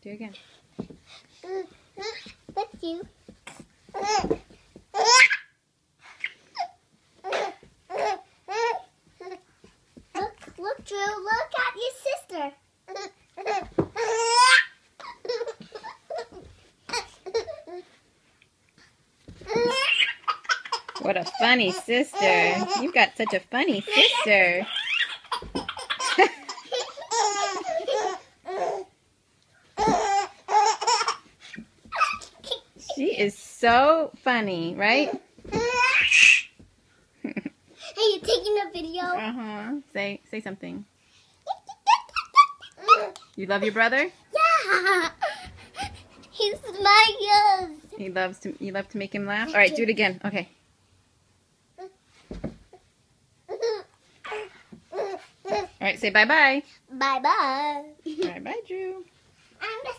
Do it again. With you. Look, Drew. Look at your sister. What a funny sister. You've got such a funny sister. She is so funny, right? Are you taking a video? Uh-huh. Say something. You love your brother? Yeah. He smiles. You love to make him laugh? All right, do it again. Okay. All right, say bye-bye. Bye-bye. All right, bye, Drew. I'm the